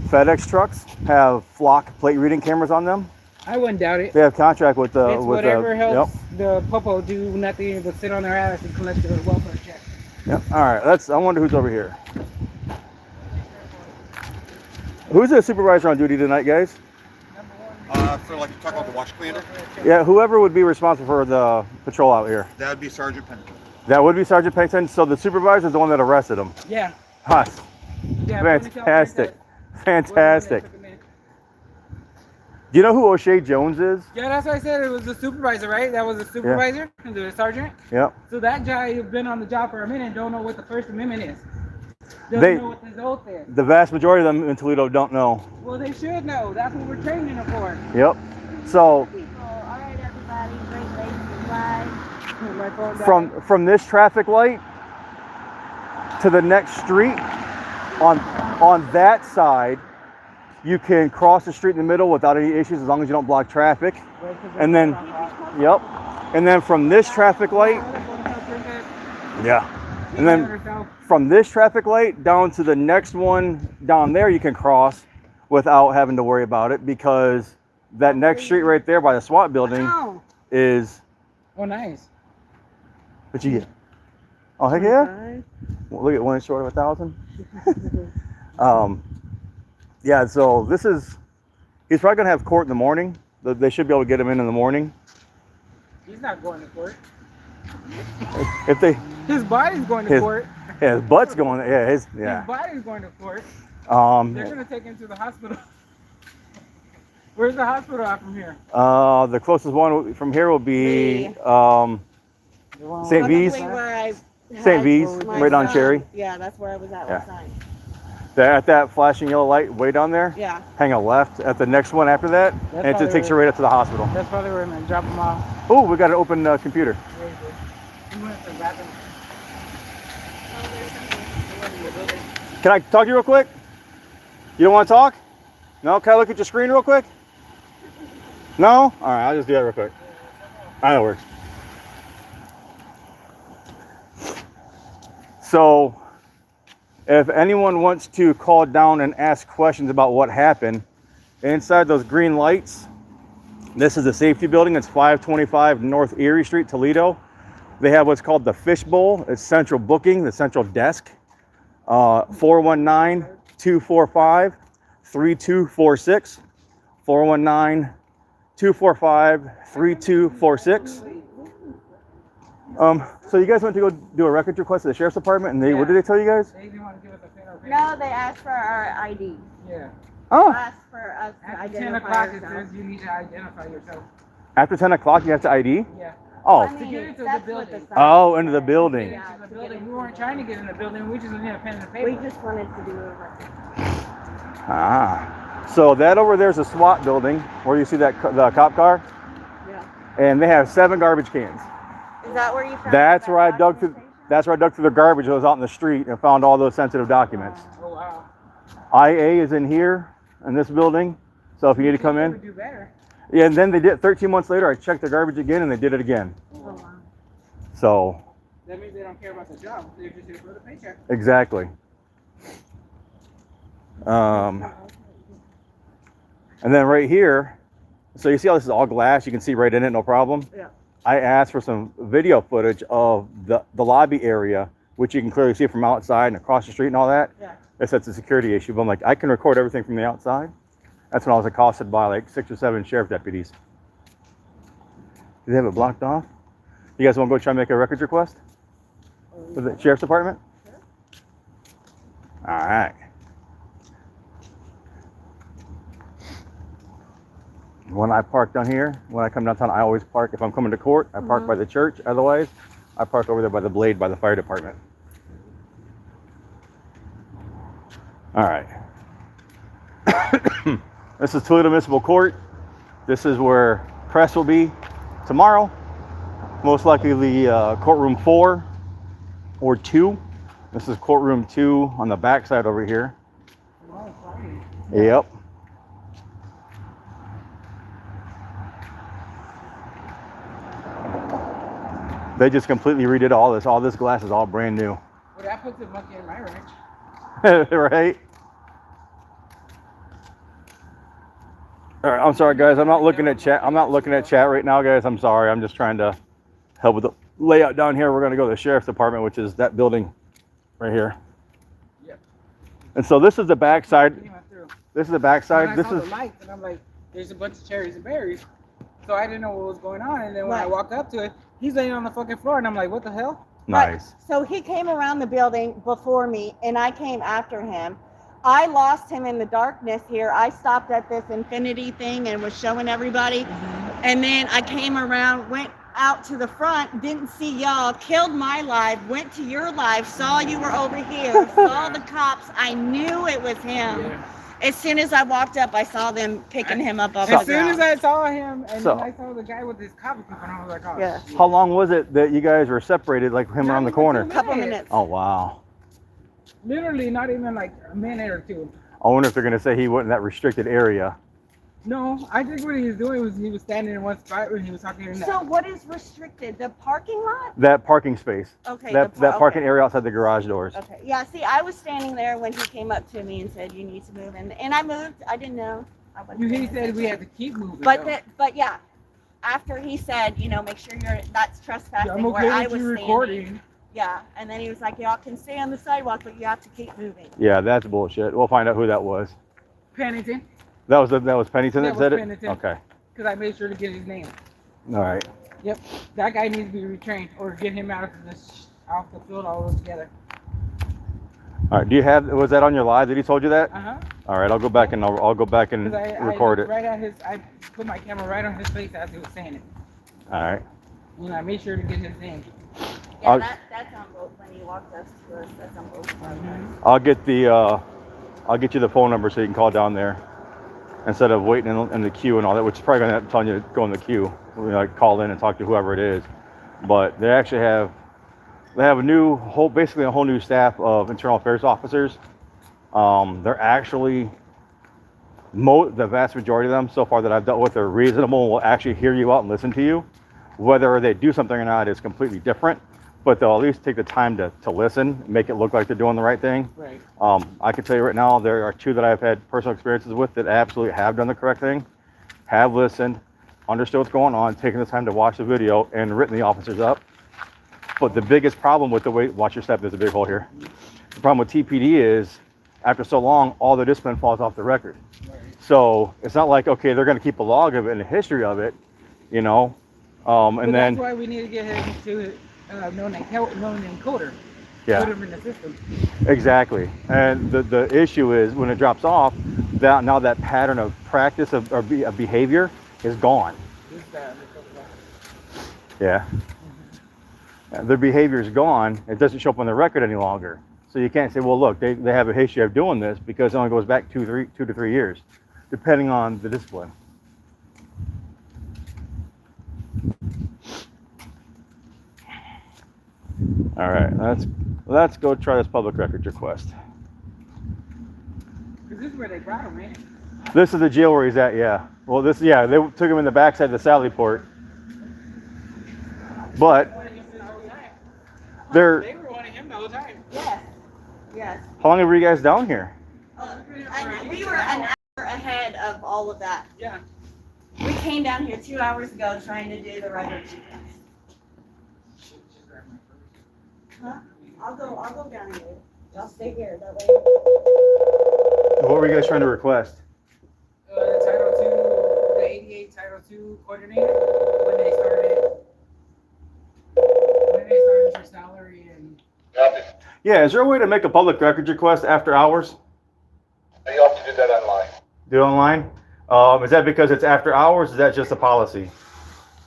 FedEx trucks have flock plate reading cameras on them. I wouldn't doubt it. They have contract with the It's whatever helps Yep. the popo do nothing but sit on their ass and collect their welfare check. Yep. All right. I wonder who's over here. Who's the supervisor on duty tonight, guys? For like you talk about the wash cleaner, Yeah, whoever would be responsible for the patrol out here. that would be Sergeant Pennington. That would be Sergeant Pennington. So the supervisor is the one that arrested him. Yeah. Us. Yeah. Fantastic. Fantastic. Do you know who O'Shea Jones is? Yeah, that's what I said. It was the supervisor, right? That was the supervisor, the sergeant. Yep. So that guy who's been on the job for a minute don't know what the First Amendment is. Doesn't know what this oath is. The vast majority of them in Toledo don't know. Well, they should know. That's what we're training them for. Yep. So All right, everybody, great ladies and live. from this traffic light to the next street, on that side, you can cross the street in the middle without any issues as long as you don't block traffic. And then, yep. And then from this traffic light, yeah. And then from this traffic light down to the next one down there, you can cross without having to worry about it because that next street right there by the SWAT building is. Oh, nice. What you get? Oh, heck yeah. Well, look at one short of 1,000. Yeah, so he's probably gonna have court in the morning. They should be able to get him in the morning. He's not going to court. His body's going to court. Yeah, his butt's going. Yeah, His body's going to court. They're gonna take him to the hospital. Where's the hospital at from here? The closest one from here will be St. V's. St. V's, right on Cherry. Yeah, that's where I was at last night. At that flashing yellow light way down there. Yeah. Hang a left at the next one after that, and it just takes you right up to the hospital. That's probably where I'm gonna drop him off. Oh, we got an open computer. Can I talk to you real quick? You don't want to talk? No? Can I look at your screen real quick? No? All right, I'll just do that real quick. I know it works. So, if anyone wants to call down and ask questions about what happened, inside those green lights, this is the safety building. It's 525 North Erie Street, Toledo. They have what's called the fishbowl. It's central booking, the central desk. 419-245-3246. 419-245-3246. So you guys went to go do a records request at the sheriff's department, and what did they tell you guys? They didn't want to give us a pen or paper. No, they asked for our ID. Yeah. Oh. Asked for us to After 10 identify o'clock, it ourselves. says you need to identify yourself. After 10 o'clock, you have to ID? Yeah. Oh. I To mean, get into the that's what building. sign Oh, into the building. Get into the building. We weren't trying to get in the building. We just needed a pen and paper. We just wanted to do a record. Ah. So that over there is a SWAT building where you see the cop car, Yeah. and they have 7 garbage cans. Is that where you found That's that where I dug through. documentation? That's where I dug through the garbage that was out in the street and found all those sensitive documents. Oh, wow. IA is in here in this building, so if you need to come We in. would do better. Yeah, and then they did 13 months later. I checked the garbage again, and they did it again. Oh, wow. So That means they don't care about the job. They're just here for the paycheck. exactly. And then right here, so you see how this is all glass? You can see right in it, no problem. Yeah. I asked for some video footage of the lobby area, which you can clearly see from outside and across the street and all that. Yeah. They said it's a security issue, but I'm like, I can record everything from the outside. That's when I was accosted by like 6 or 7 sheriff deputies. Do they have it blocked off? You guys want to go try and make a records request with the sheriff's department? Sure. All right. When I park down here, when I come downtown, I always park. If I'm coming to court, I park by the church. Otherwise, I park over there by the Blade, by the fire department. All right. This is Toledo Municipal Court. This is where press will be tomorrow. Most likely the courtroom 4 or 2. This is courtroom 2 on the back side over here. Yep. They just completely redid all this. All this glass is all brand new. Well, that puts a monkey in my ranch. Right? All right, I'm sorry, guys. I'm not looking at chat. I'm not looking at chat right now, guys. I'm sorry. I'm just trying to help with the layout down here. We're going to go to the sheriff's department, which is that building right here. Yep. And so this is the backside. This is the backside. This is the lights, and I'm like, there's a bunch of cherries and berries. So I didn't know what was going on. And then when I walked up to it, he's laying on the fucking floor, and I'm like, what the hell? Nice. Right. So he came around the building before me, and I came after him. I lost him in the darkness here. I stopped at this infinity thing and was showing everybody. And then I came around, went out to the front, didn't see y'all, killed my live, went to your live, saw you were over here, saw the cops. I knew it was him. Yeah. As soon as I walked up, I saw them picking him up off the ground. As soon as I saw him, and then I saw the guy with his cop equipment, I was like, oh, yeah. How long was it that you guys were separated, like him around the corner? A couple minutes. Oh, wow. Literally not even like a minute or two. I wonder if they're going to say he wasn't in that restricted area. No, I think what he was doing was he was standing in one spot when he was talking in that. So what is restricted? The parking lot? That parking space. Okay. That parking area outside the garage doors. Okay. Yeah, see, I was standing there when he came up to me and said, you need to move. And I moved. I didn't know. He said we had to keep moving. But yeah, after he said, make sure that's trespassing I'm okay where I with was you standing. recording. Yeah, and then he was like, y'all can stay on the sidewalk, but you have to keep moving. Yeah, that's bullshit. We'll find out who that was. Pennington. That was Pennington that said it? Pennington. Okay. Because I made sure to get his name. All right. Yep. That guy needs to be retrained or get him out of off the field altogether. All right. Was that on your live that he told you that? Uh-huh. All right. I'll go back and record it. Right at I put my camera right on his face as he was saying it. All right. And I made sure to get his name. Yeah, that's on both. When he walked up to us, that's on both. I'll get you the phone number so you can call down there instead of waiting in the queue and all that, which is probably going to have to tell you to go in the queue. Call in and talk to whoever it is. But they actually have basically a whole new staff of internal affairs officers. They're actually the vast majority of them so far that I've dealt with are reasonable and will actually hear you out and listen to you. Whether they do something or not is completely different, but they'll at least take the time to listen, make it look like they're doing the right thing. Right. I can tell you right now, there are two that I've had personal experiences with that absolutely have done the correct thing, have listened, understood what's going on, taken the time to watch the video and written the officers up. But the biggest problem with watch your step, there's a big hole here. The problem with TPD is after so long, all the discipline falls off the record. Right. So it's not like, okay, they're going to keep a log of it and a history of it, and then that's why we need to get him to known encoder. Yeah. Put him in the system. Exactly. And the issue is when it drops off, now that pattern of practice of behavior is gone. Yeah. Their behavior is gone. It doesn't show up on the record any longer. So you can't say, well, look, they have a history of doing this because it only goes back 2 to 3 years, depending on the discipline. All right, let's go try this public records request. This is where they brought him, man. This is the jail where he's at, yeah. Well, they took him in the backside of the Sally Port. But they were wanting him the whole time. Yes. How long were you guys down here? We were an hour ahead of all of that. Yeah. We came down here 2 hours ago trying to do the regular GPS. Huh? I'll go down here. I'll stay here. That way. What were you guys trying to request? The 88 Title II coordinator when they started their salary and. Yeah, is there a way to make a public records request after hours? You have to do that online. Do it online? Is that because it's after hours? Or is that just a policy? You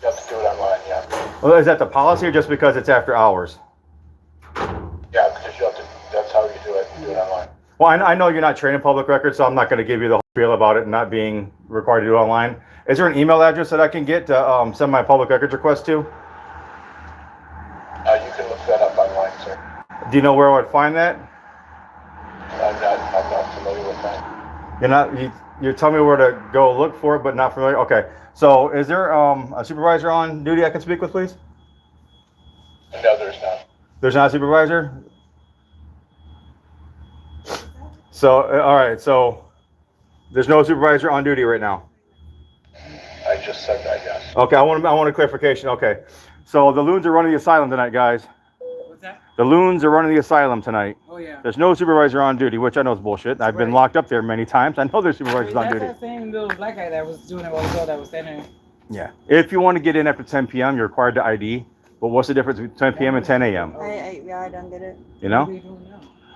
have to do it online, yeah. Well, is that the policy or just because it's after hours? Yeah, because you have to. That's how you do it. You do it online. Well, I know you're not trained in public records, so I'm not going to give you the whole spiel about it not being required to do it online. Is there an email address that I can get to send my public records request to? You can look that up online, sir. Do you know where I would find that? I'm not familiar with that. You're telling me where to go look for it, but not familiar? Okay. So is there a supervisor on duty I can speak with, please? No, there's not. There's not a supervisor? So, all right. So there's no supervisor on duty right now? just said that, yes. Okay, I want a clarification. Okay, so the loons are running the asylum tonight, guys. What's that? The loons are running the asylum tonight. Oh yeah. There's no supervisor on duty, which I know is bullshit. I've been Right. locked up there many times. I know there's supervisors on That's duty. that same little black guy that was doing it while ago that was standing there. Yeah. If you want to get in after 10 p.m., you're required to ID. But what's the difference between 10 p.m. and 10 a.m.? Yeah, I don't get it. You What are know? you doing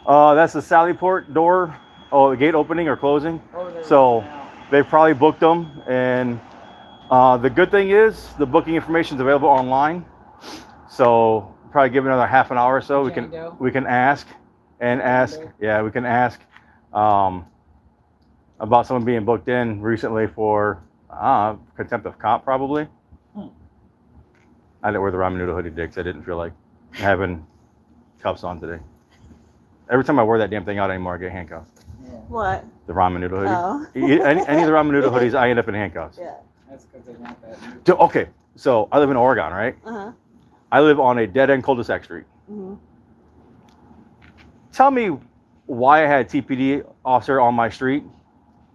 now? That's the Sallyport door. Oh, the gate opening or closing. Oh, they're So running out. they've probably booked them. And the good thing is the booking information is available online. So probably give it another half an hour or so. We can ask and ask. Yeah, we can ask about someone being booked in recently for contempt of cop probably. I didn't wear the ramen noodle hoodie today because I didn't feel like having cuffs on today. Every time I wear that damn thing out anymore, I get handcuffed. What? The ramen noodle hoodie. Oh. Any of the ramen noodle hoodies, I end up in handcuffs. Yeah. That's because they want that. Okay, so I live in Oregon, right? Uh-huh. I live on a dead-end cul-de-sac street. Mm-hmm. Tell me why I had a TPD officer on my street,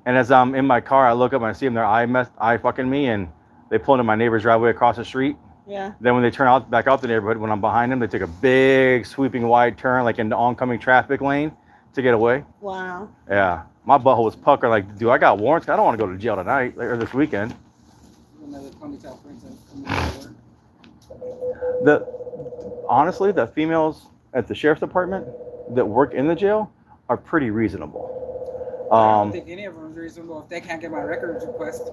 and as I'm in my car, I look up and I see them, they're eye fucking me, and they pull into my neighbor's driveway across the street. Yeah. Then when they turn back out the neighborhood, when I'm behind them, they take a big sweeping wide turn, like in the oncoming traffic lane, to get away. Wow. Yeah, my butthole was puckered. Like, dude, I got warrants. I don't want to go to jail tonight or this weekend. Another ponytail princess coming Honestly, the females at the sheriff's department that work in the jail are pretty reasonable. I don't think any of them is reasonable if they can't get my records request.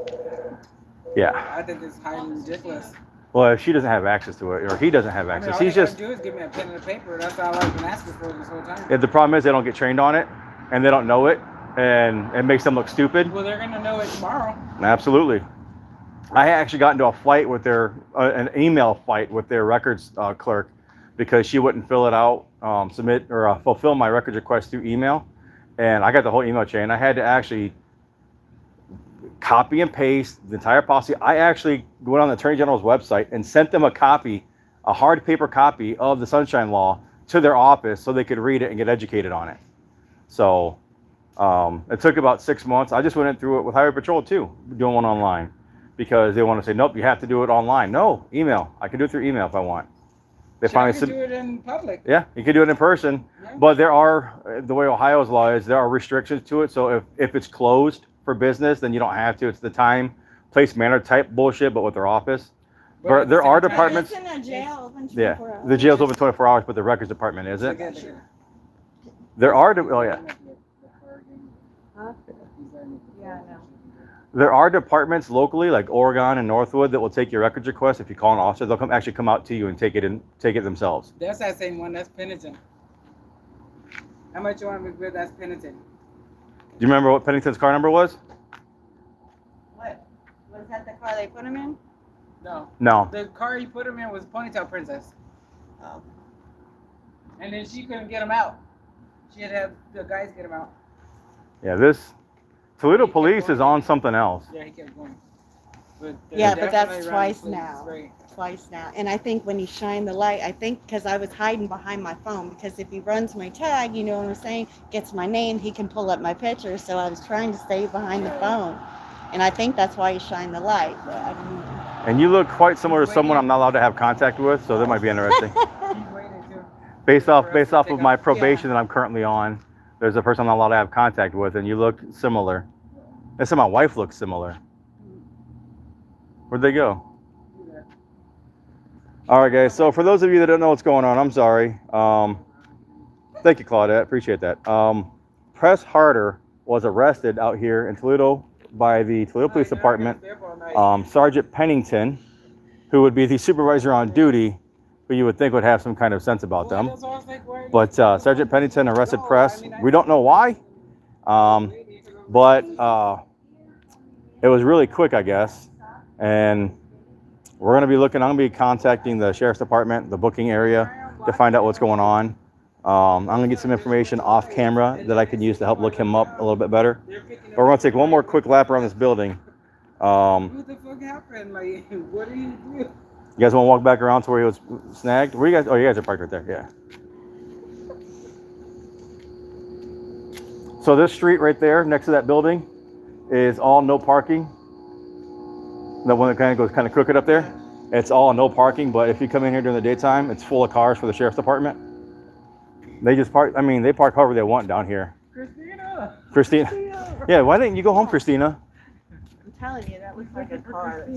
Yeah. I think it's highly ridiculous. Well, if she doesn't have access to it, or he doesn't have access, all he's they just. gotta do is give me a pen and a paper. That's all I've been asking for this whole time. Yeah, the problem is they don't get trained on it, and they don't know it, and it makes them look stupid. Well, they're gonna know it tomorrow. Absolutely. I actually got into a fight with an email fight with their records clerk because she wouldn't fill it out, submit or fulfill my records request through email, and I got the whole email chain. I had to actually copy and paste the entire policy. I actually went on the Attorney General's website and sent them a hard paper copy of the Sunshine Law to their office so they could read it and get educated on it. So it took about 6 months. I just went through it with Highway Patrol too, doing one online, because they want to say, nope, you have to do it online. No, email. I can do it through email if I want. They I can do it in public. Yeah, you can do it in person, Yeah. but there are, the way Ohio's law is, there are restrictions to it. So if it's closed for business, then you don't have to. It's the time, place, manner type bullshit, but with their office. But there are departments. It's in a jail open 24 Yeah, hours. the jail's open 24 hours, but the records department isn't. Together. There are, oh yeah, Huh? Yeah, I know. there are departments locally, like Oregon and Northwood, that will take your records request. If you call an officer, they'll actually come out to you and take it themselves. That's that same one. That's Pennington. How much you want me to bid? That's Pennington. Do you remember what Pennington's car number was? What? Was that the car they put him in? No. No. The car he put him in was Ponytail Princess. Oh. And then she couldn't get him out. She had to have the guys get him out. Yeah, this Toledo police is on something else. Yeah, he kept going. But Yeah, but that's definitely twice around the now. police, right. Twice now. And I think when he shined the light, I think because I was hiding behind my phone, because if he runs my tag, you know what I'm saying, gets my name, he can pull up my picture. So I was trying to stay behind the phone. And I think that's why he shined the light. But I don't know. And you look quite similar to someone I'm not allowed to have contact with, so that might be interesting. He's waiting too. Based off of my probation that I'm currently on, there's a person I'm not allowed to have contact with, and you look similar. They said my wife looks similar. Where'd they go? All right, guys. So for those of you that don't know what's going on, I'm sorry. Thank you, Claudette. Appreciate that. Press Harder was arrested out here in Toledo by the Toledo Police Department. Sergeant Pennington, who would be the supervisor on duty, who you would think would have some kind of sense about them. But Sergeant Pennington arrested Press. We don't know why, but it was really quick, I guess. And we're going to be looking, I'm going to be contacting the Sheriff's Department, the booking area, to find out what's going on. I'm going to get some information off camera that I can use to help look him up a little bit better. But we're going to take one more quick lap around this building. What the fuck happened? Like, what do you do? You guys want to walk back around to where he was snagged? Where you guys? Oh, you guys are parked right there. Yeah. So this street right there, next to that building, is all no parking. The one that goes kind of crooked up there. It's all no parking, but if you come in here during the daytime, it's full of cars for the sheriff's department. They just park. I mean, they park however they want down here. Christina. Yeah, why didn't you go home, Christina? I'm telling you, that looks like a car.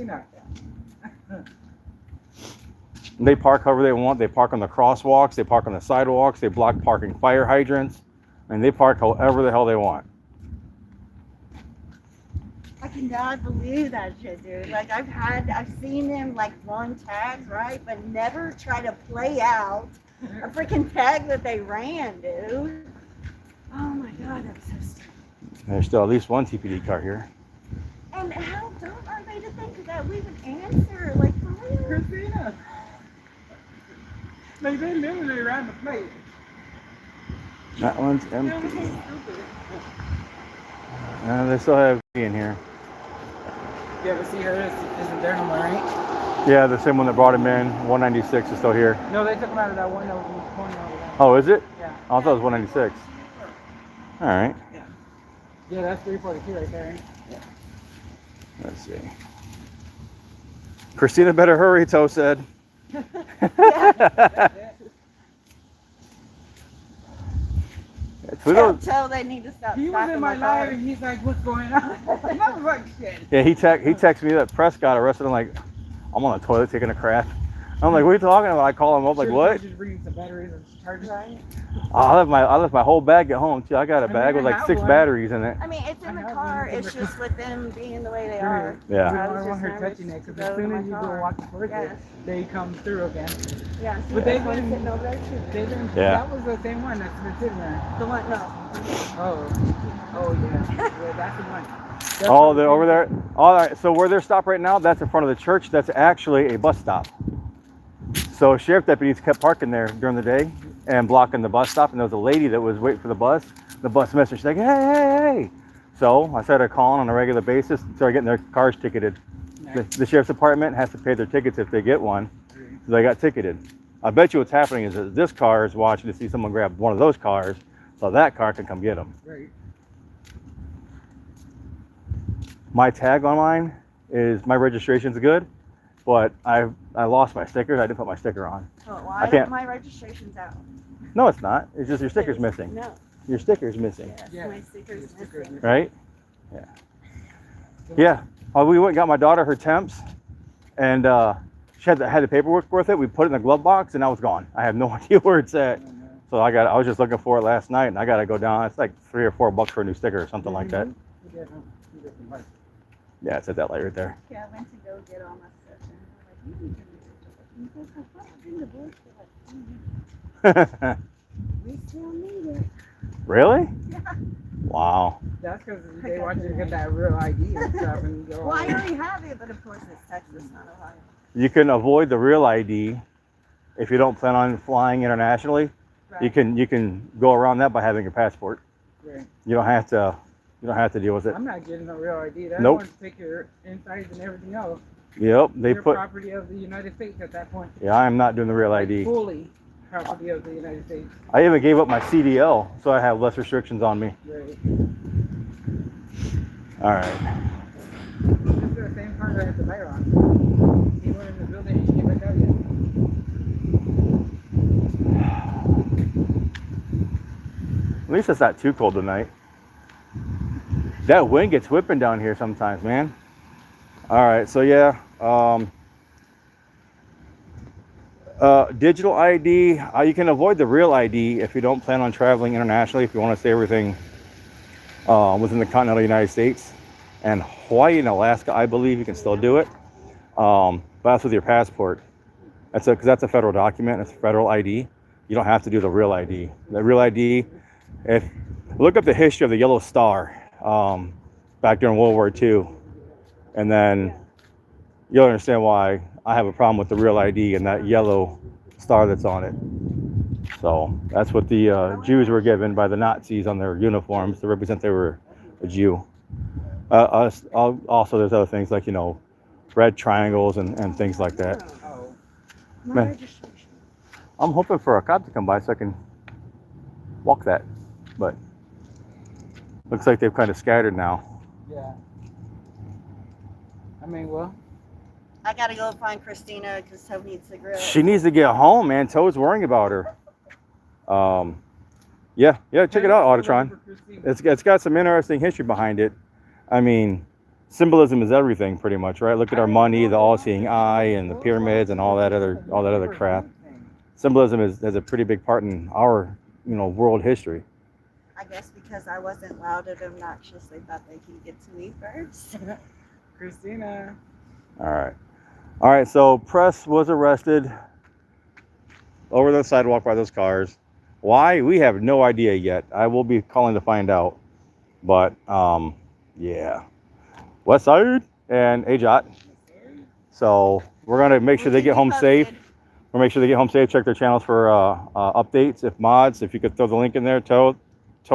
They park however they want. They park on the crosswalks. They park on the sidewalks. They block parking fire hydrants. And they park however the hell they want. I cannot believe that shit, dude. Like I've seen them like run tags, right? But never try to play out a freaking tag that they ran, dude. Oh my God, that was so stupid. There's still at least one TPD car here. And how dumb are they to think that we would answer? Like for real? Christina. Like they literally ran the plate. That one's empty. That was so stupid. They still have in here. You ever see her? Isn't there no more, right? Yeah, the same one that brought him in. 196 is still here. No, they took him out of that one over in the corner over there. Oh, is it? Yeah. I thought it was 196. All right. Yeah, that's 342 right there. Yeah. Let's see. Christina better hurry, Toe said. Tell they need to stop. He was in my live and he's like, what's going on? And I was like, shit. Yeah, he texted me that Press got arrested. I'm like, I'm on the toilet taking a crap. I'm like, what are you talking about? I call him up like, what? Just bringing some batteries and chargers. I left my whole bag at home too. I got a bag with like 6 batteries in it. I mean, it's in the car. It's just with them being the way they are. Yeah. I don't want her touching it because as soon as you go walk towards it, they come through again. Yeah. But they didn't sitting over there too. They didn't. Yeah. That was the same one that's been sitting there. The one, no. Oh yeah. Yeah, that's the one. Oh, they're over there. All right. So where they're stopped right now, that's in front of the church. That's actually a bus stop. So sheriff deputies kept parking there during the day and blocking the bus stop. And there was a lady that was waiting for the bus. The bus messenger, she's like, hey. So I started calling on a regular basis, started getting their cars ticketed. Nice. The sheriff's department has to pay their tickets if they get one. So they got ticketed. I bet you what's happening is that this car is watching to see someone grab one of those cars so that car can come get them. Right. My tag on mine is, my registration's good, but I lost my stickers. I didn't put my sticker on. Oh, why I can't. my registration's out? No, it's not. It's just your sticker's missing. No. Your sticker's missing. Yes, Yeah. my sticker's missing. Right? Yeah. Yeah. We went and got my daughter her temps, and she had the paperwork with it. We put it in the glove box, and now it's gone. I have no idea where it's at. So I was just looking for it last night, and I got to go down. It's like $3 or $4 for a new sticker or something like that. Yeah, it's at that light right there. Yeah, I went to go get all my stuff, and they're like, we still need it. Really? Yeah. Wow. That's because they want you to get that real ID and stuff and go. Well, I already have it, but of course it's Texas, not Ohio. You can avoid the real ID if you don't plan on flying internationally. Right. You can go around that by having your passport. Right. You don't have to deal with it. I'm not getting no real ID. They're Nope. going to take your insides and everything else. Yep, they You're put. property of the United States at that point. Yeah, I am not doing the real ID. Fully property of the United States. I even gave up my CDL so I have less restrictions on me. Right. All right. This is the same car that I had the light on. He went in the building and he came back out yet. At least it's not too cold tonight. That wind gets whipping down here sometimes, man. All right, so yeah. Digital ID, you can avoid the real ID if you don't plan on traveling internationally, if you want to stay everything within the continental United States. And Hawaii and Alaska, I believe you can still do it. But that's with your passport. Because that's a federal document, it's a federal ID. You don't have to do the real ID. The real ID, look up the history of the Yellow Star back during World War II. And then you'll understand why I have a problem with the real ID and that yellow star that's on it. So that's what the Jews were given by the Nazis on their uniforms to represent they were a Jew. Also, there's other things like, red triangles and things like that. Oh. Man, I'm hoping for a cop to come by so I can walk that, but looks like they've kind of scattered now. Yeah. I mean, well, I gotta go find Christina because Toad needs cigarettes. She needs to get home, man. Toad's worrying about her. Yeah, check it out, Autotron. It's got some interesting history behind it. I mean, symbolism is everything, pretty much, right? Look at our money, the all-seeing eye, and the pyramids, and all that other crap. Symbolism has a pretty big part in our, world history. I guess because I wasn't loud and obnoxious, they thought they could get to me first. Christina. All right. So Press was arrested over the sidewalk by those cars. Why? We have no idea yet. I will be calling to find out. But yeah, West Side and AJOT. So we're gonna make sure they get home safe. We'll make sure they get home safe. Check their channels for updates. If mods, if you could throw the link in there, Toe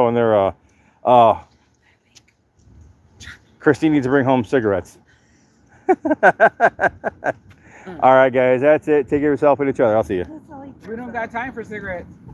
in there. Christine needs to bring home cigarettes. All right, guys, that's it. Take care of yourself and each other. I'll see you. We don't got time for cigarettes.